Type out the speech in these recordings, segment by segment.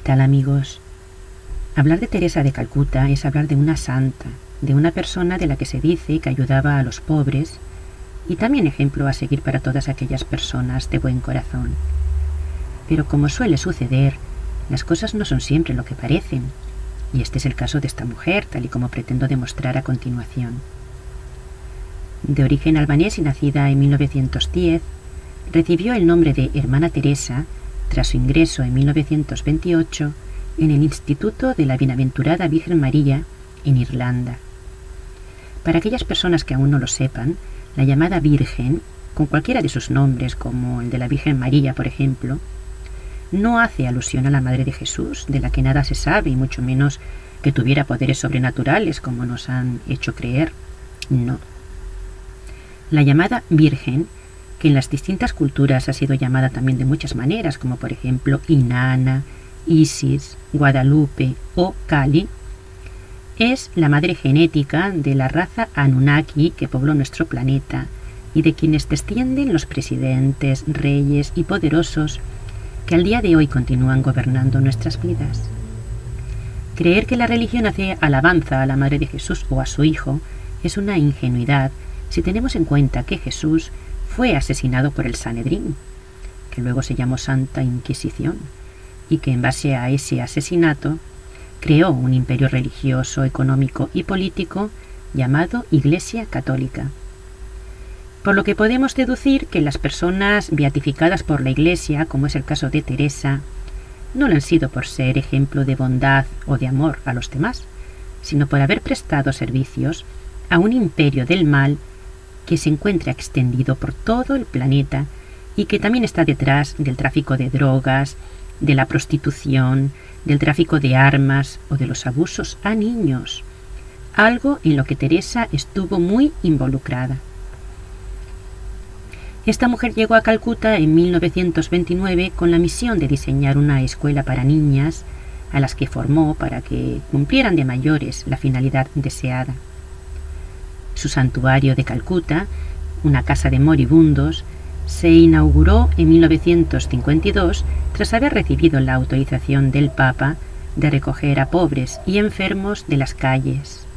tal, amigos? Hablar de Teresa de Calcuta es hablar de una santa, de una persona de la que se dice que ayudaba a los pobres y también ejemplo a seguir para todas aquellas personas de buen corazón. Pero como suele suceder, las cosas no son siempre lo que parecen, y este es el caso de esta mujer, tal y como pretendo demostrar a continuación. De origen albanés y nacida en 1910, recibió el nombre de Hermana Teresa tras su ingreso en 1928 en el Instituto de la Bienaventurada Virgen María en Irlanda. Para aquellas personas que aún no lo sepan, la llamada Virgen, con cualquiera de sus nombres, como el de la Virgen María, por ejemplo, no hace alusión a la Madre de Jesús, de la que nada se sabe, y mucho menos que tuviera poderes sobrenaturales, como nos han hecho creer. No. La llamada Virgen, que en las distintas culturas ha sido llamada también de muchas maneras, como por ejemplo Inanna, Isis, Guadalupe o Kali, es la madre genética de la raza Anunnaki que pobló nuestro planeta y de quienes descienden los presidentes, reyes y poderosos que al día de hoy continúan gobernando nuestras vidas. Creer que la religión hace alabanza a la Madre de Jesús o a su Hijo es una ingenuidad si tenemos en cuenta que Jesús fue asesinado por el Sanedrín, que luego se llamó Santa Inquisición, y que en base a ese asesinato creó un imperio religioso, económico y político llamado Iglesia Católica. Por lo que podemos deducir que las personas beatificadas por la Iglesia, como es el caso de Teresa, no lo han sido por ser ejemplo de bondad o de amor a los demás, sino por haber prestado servicios a un imperio del mal que se encuentra extendido por todo el planeta y que también está detrás del tráfico de drogas, de la prostitución, del tráfico de armas o de los abusos a niños, algo en lo que Teresa estuvo muy involucrada. Esta mujer llegó a Calcuta en 1929 con la misión de diseñar una escuela para niñas, a las que formó para que cumplieran de mayores la finalidad deseada. Su santuario de Calcuta, una casa de moribundos, se inauguró en 1952 tras haber recibido la autorización del Papa de recoger a pobres y enfermos de las calles.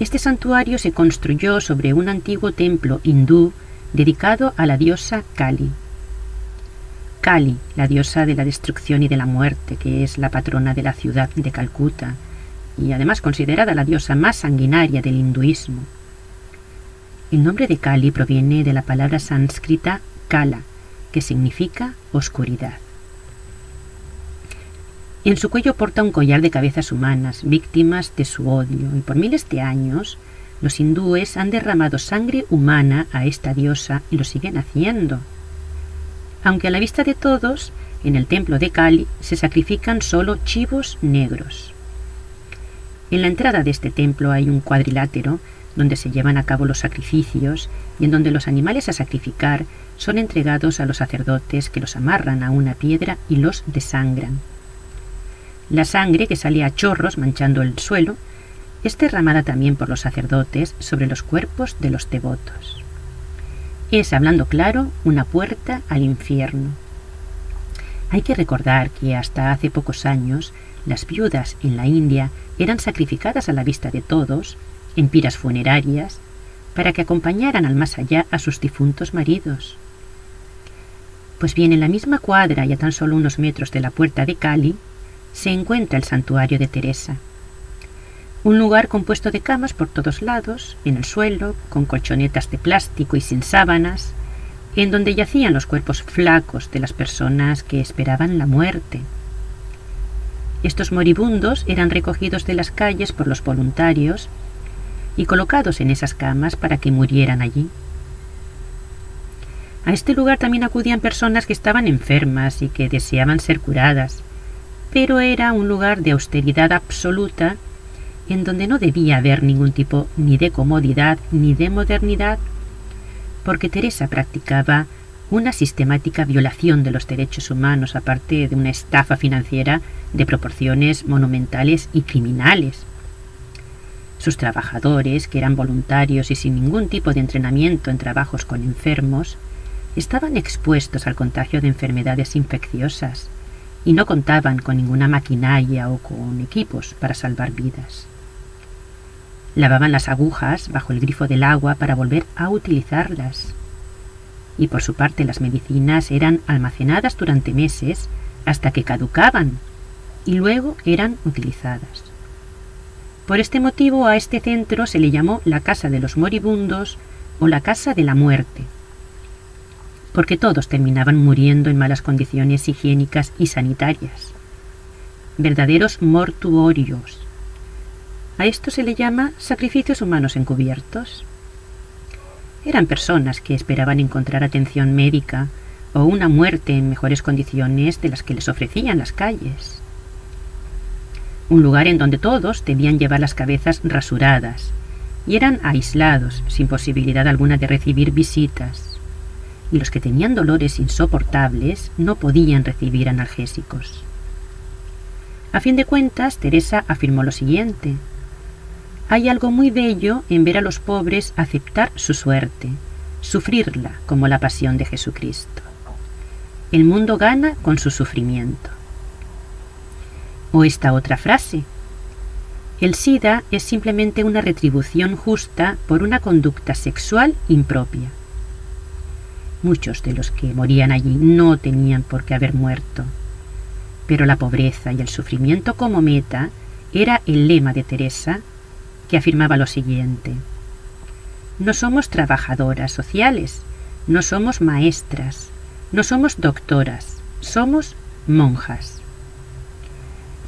Este santuario se construyó sobre un antiguo templo hindú dedicado a la diosa Kali. Kali, la diosa de la destrucción y de la muerte, que es la patrona de la ciudad de Calcuta, y además considerada la diosa más sanguinaria del hinduismo. El nombre de Kali proviene de la palabra sánscrita Kala, que significa oscuridad. En su cuello porta un collar de cabezas humanas, víctimas de su odio, y por miles de años los hindúes han derramado sangre humana a esta diosa y lo siguen haciendo. Aunque a la vista de todos, en el templo de Kali se sacrifican solo chivos negros. En la entrada de este templo hay un cuadrilátero donde se llevan a cabo los sacrificios y en donde los animales a sacrificar son entregados a los sacerdotes, que los amarran a una piedra y los desangran. La sangre, que sale a chorros manchando el suelo, es derramada también por los sacerdotes sobre los cuerpos de los devotos. Es, hablando claro, una puerta al infierno. Hay que recordar que hasta hace pocos años las viudas en la India eran sacrificadas a la vista de todos en piras funerarias para que acompañaran al más allá a sus difuntos maridos. Pues bien, en la misma cuadra y a tan solo unos metros de la puerta de Kali se encuentra el santuario de Teresa, un lugar compuesto de camas por todos lados, en el suelo, con colchonetas de plástico y sin sábanas, en donde yacían los cuerpos flacos de las personas que esperaban la muerte. Estos moribundos eran recogidos de las calles por los voluntarios y colocados en esas camas para que murieran allí. A este lugar también acudían personas que estaban enfermas y que deseaban ser curadas, pero era un lugar de austeridad absoluta en donde no debía haber ningún tipo ni de comodidad ni de modernidad, porque Teresa practicaba una sistemática violación de los derechos humanos, aparte de una estafa financiera de proporciones monumentales y criminales. Sus trabajadores, que eran voluntarios y sin ningún tipo de entrenamiento en trabajos con enfermos, estaban expuestos al contagio de enfermedades infecciosas y no contaban con ninguna maquinaria o con equipos para salvar vidas. Lavaban las agujas bajo el grifo del agua para volver a utilizarlas. Y por su parte las medicinas eran almacenadas durante meses hasta que caducaban y luego eran utilizadas. Por este motivo a este centro se le llamó la Casa de los Moribundos o la Casa de la Muerte, porque todos terminaban muriendo en malas condiciones higiénicas y sanitarias, verdaderos mortuorios. A esto se le llama sacrificios humanos encubiertos. Eran personas que esperaban encontrar atención médica o una muerte en mejores condiciones de las que les ofrecían las calles. Un lugar en donde todos debían llevar las cabezas rasuradas y eran aislados, sin posibilidad alguna de recibir visitas. Y los que tenían dolores insoportables no podían recibir analgésicos. A fin de cuentas, Teresa afirmó lo siguiente: hay algo muy bello en ver a los pobres aceptar su suerte, sufrirla como la pasión de Jesucristo. El mundo gana con su sufrimiento. O esta otra frase: el SIDA es simplemente una retribución justa por una conducta sexual impropia. Muchos de los que morían allí no tenían por qué haber muerto, pero la pobreza y el sufrimiento como meta era el lema de Teresa, que afirmaba lo siguiente: no somos trabajadoras sociales, no somos maestras, no somos doctoras, somos monjas.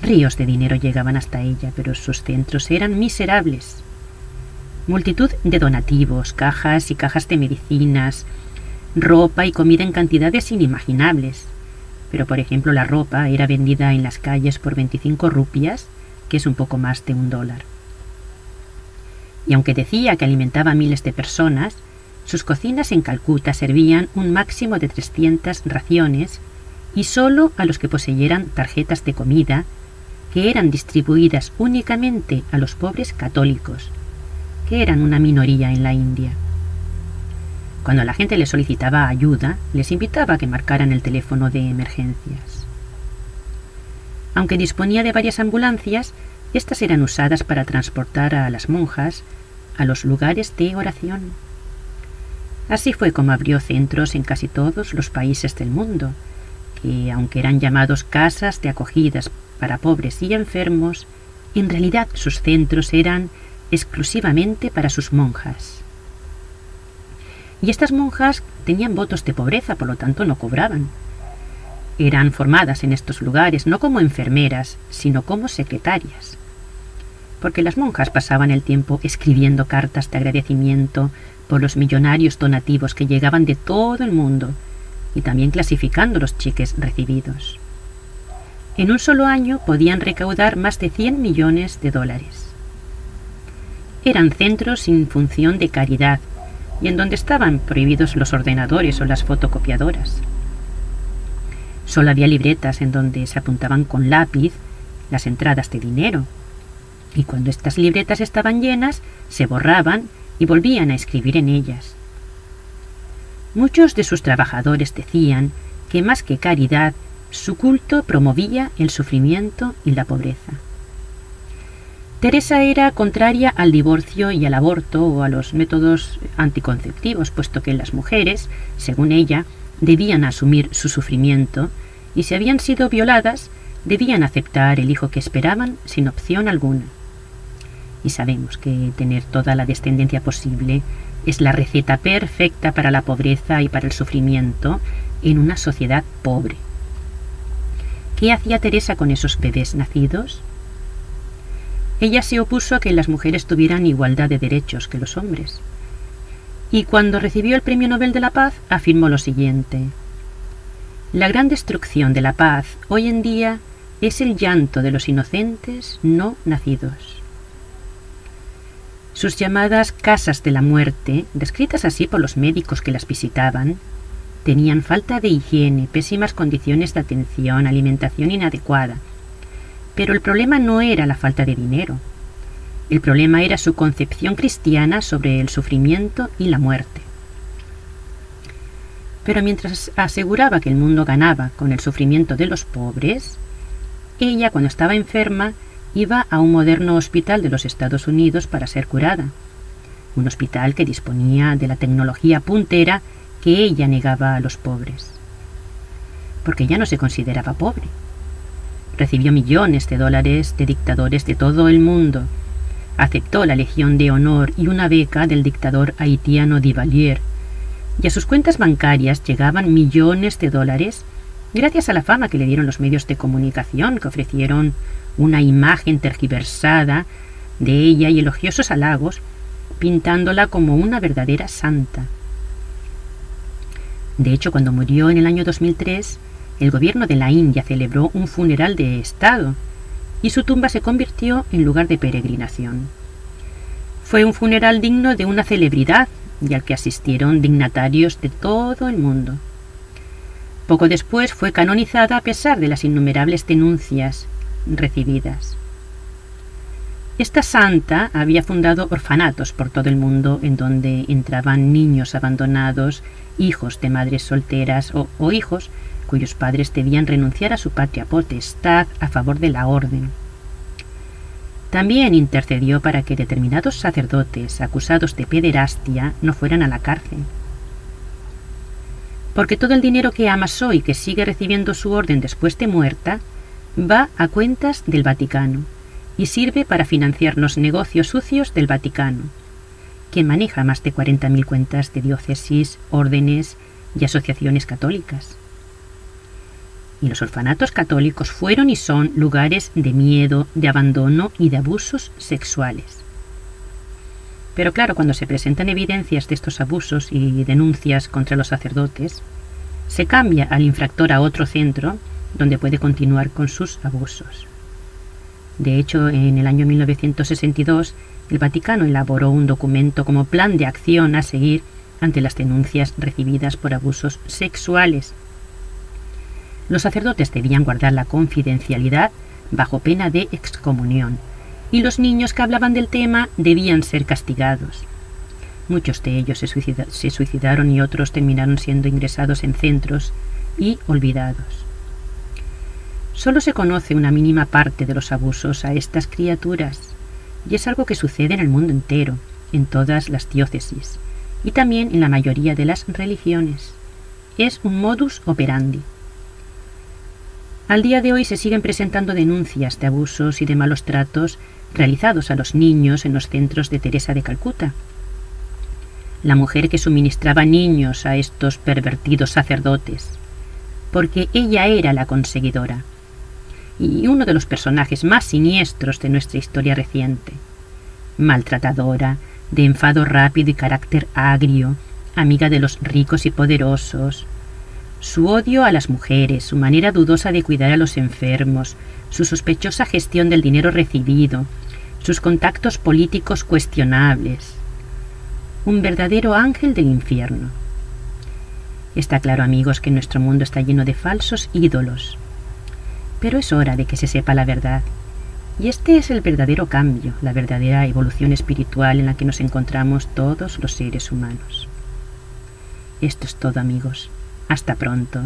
Ríos de dinero llegaban hasta ella, pero sus centros eran miserables. Multitud de donativos, cajas y cajas de medicinas, ropa y comida en cantidades inimaginables. Pero, por ejemplo, la ropa era vendida en las calles por 25 rupias, que es un poco más de $1. Y aunque decía que alimentaba a miles de personas, sus cocinas en Calcuta servían un máximo de 300 raciones y solo a los que poseyeran tarjetas de comida, que eran distribuidas únicamente a los pobres católicos, que eran una minoría en la India. Cuando la gente le solicitaba ayuda, les invitaba a que marcaran el teléfono de emergencias. Aunque disponía de varias ambulancias, estas eran usadas para transportar a las monjas a los lugares de oración. Así fue como abrió centros en casi todos los países del mundo, que, aunque eran llamados casas de acogidas para pobres y enfermos, en realidad sus centros eran exclusivamente para sus monjas. Y estas monjas tenían votos de pobreza, por lo tanto no cobraban. Eran formadas en estos lugares no como enfermeras, sino como secretarias, porque las monjas pasaban el tiempo escribiendo cartas de agradecimiento por los millonarios donativos que llegaban de todo el mundo y también clasificando los cheques recibidos. En un solo año podían recaudar más de $100 millones. Eran centros sin función de caridad y en donde estaban prohibidos los ordenadores o las fotocopiadoras. Solo había libretas en donde se apuntaban con lápiz las entradas de dinero, y cuando estas libretas estaban llenas, se borraban y volvían a escribir en ellas. Muchos de sus trabajadores decían que más que caridad, su culto promovía el sufrimiento y la pobreza. Teresa era contraria al divorcio y al aborto o a los métodos anticonceptivos, puesto que las mujeres, según ella, debían asumir su sufrimiento y si habían sido violadas, debían aceptar el hijo que esperaban sin opción alguna. Y sabemos que tener toda la descendencia posible es la receta perfecta para la pobreza y para el sufrimiento en una sociedad pobre. ¿Qué hacía Teresa con esos bebés nacidos? Ella se opuso a que las mujeres tuvieran igualdad de derechos que los hombres. Y cuando recibió el Premio Nobel de la Paz, afirmó lo siguiente: la gran destrucción de la paz hoy en día es el llanto de los inocentes no nacidos. Sus llamadas casas de la muerte, descritas así por los médicos que las visitaban, tenían falta de higiene, pésimas condiciones de atención, alimentación inadecuada. Pero el problema no era la falta de dinero. El problema era su concepción cristiana sobre el sufrimiento y la muerte. Pero mientras aseguraba que el mundo ganaba con el sufrimiento de los pobres, ella, cuando estaba enferma, iba a un moderno hospital de los Estados Unidos para ser curada. Un hospital que disponía de la tecnología puntera que ella negaba a los pobres. Porque ella no se consideraba pobre. Recibió millones de dólares de dictadores de todo el mundo. Aceptó la Legión de Honor y una beca del dictador haitiano Duvalier. Y a sus cuentas bancarias llegaban millones de dólares gracias a la fama que le dieron los medios de comunicación, que ofrecieron una imagen tergiversada de ella y elogiosos halagos, pintándola como una verdadera santa. De hecho, cuando murió en el año 2003, el gobierno de la India celebró un funeral de Estado y su tumba se convirtió en lugar de peregrinación. Fue un funeral digno de una celebridad y al que asistieron dignatarios de todo el mundo. Poco después fue canonizada a pesar de las innumerables denuncias recibidas. Esta santa había fundado orfanatos por todo el mundo en donde entraban niños abandonados, hijos de madres solteras o hijos cuyos padres debían renunciar a su patria potestad a favor de la orden. También intercedió para que determinados sacerdotes acusados de pederastia no fueran a la cárcel. Porque todo el dinero que amasó y que sigue recibiendo su orden después de muerta va a cuentas del Vaticano y sirve para financiar los negocios sucios del Vaticano, que maneja más de 40.000 cuentas de diócesis, órdenes y asociaciones católicas. Y los orfanatos católicos fueron y son lugares de miedo, de abandono y de abusos sexuales. Pero claro, cuando se presentan evidencias de estos abusos y denuncias contra los sacerdotes, se cambia al infractor a otro centro donde puede continuar con sus abusos. De hecho, en el año 1962, el Vaticano elaboró un documento como plan de acción a seguir ante las denuncias recibidas por abusos sexuales. Los sacerdotes debían guardar la confidencialidad bajo pena de excomunión, y los niños que hablaban del tema debían ser castigados. Muchos de ellos se suicidaron y otros terminaron siendo ingresados en centros y olvidados. Solo se conoce una mínima parte de los abusos a estas criaturas, y es algo que sucede en el mundo entero, en todas las diócesis, y también en la mayoría de las religiones. Es un modus operandi. Al día de hoy se siguen presentando denuncias de abusos y de malos tratos realizados a los niños en los centros de Teresa de Calcuta. La mujer que suministraba niños a estos pervertidos sacerdotes, porque ella era la conseguidora, y uno de los personajes más siniestros de nuestra historia reciente. Maltratadora, de enfado rápido y carácter agrio, amiga de los ricos y poderosos. Su odio a las mujeres, su manera dudosa de cuidar a los enfermos, su sospechosa gestión del dinero recibido, sus contactos políticos cuestionables. Un verdadero ángel del infierno. Está claro, amigos, que nuestro mundo está lleno de falsos ídolos. Pero es hora de que se sepa la verdad. Y este es el verdadero cambio, la verdadera evolución espiritual en la que nos encontramos todos los seres humanos. Esto es todo, amigos. Hasta pronto.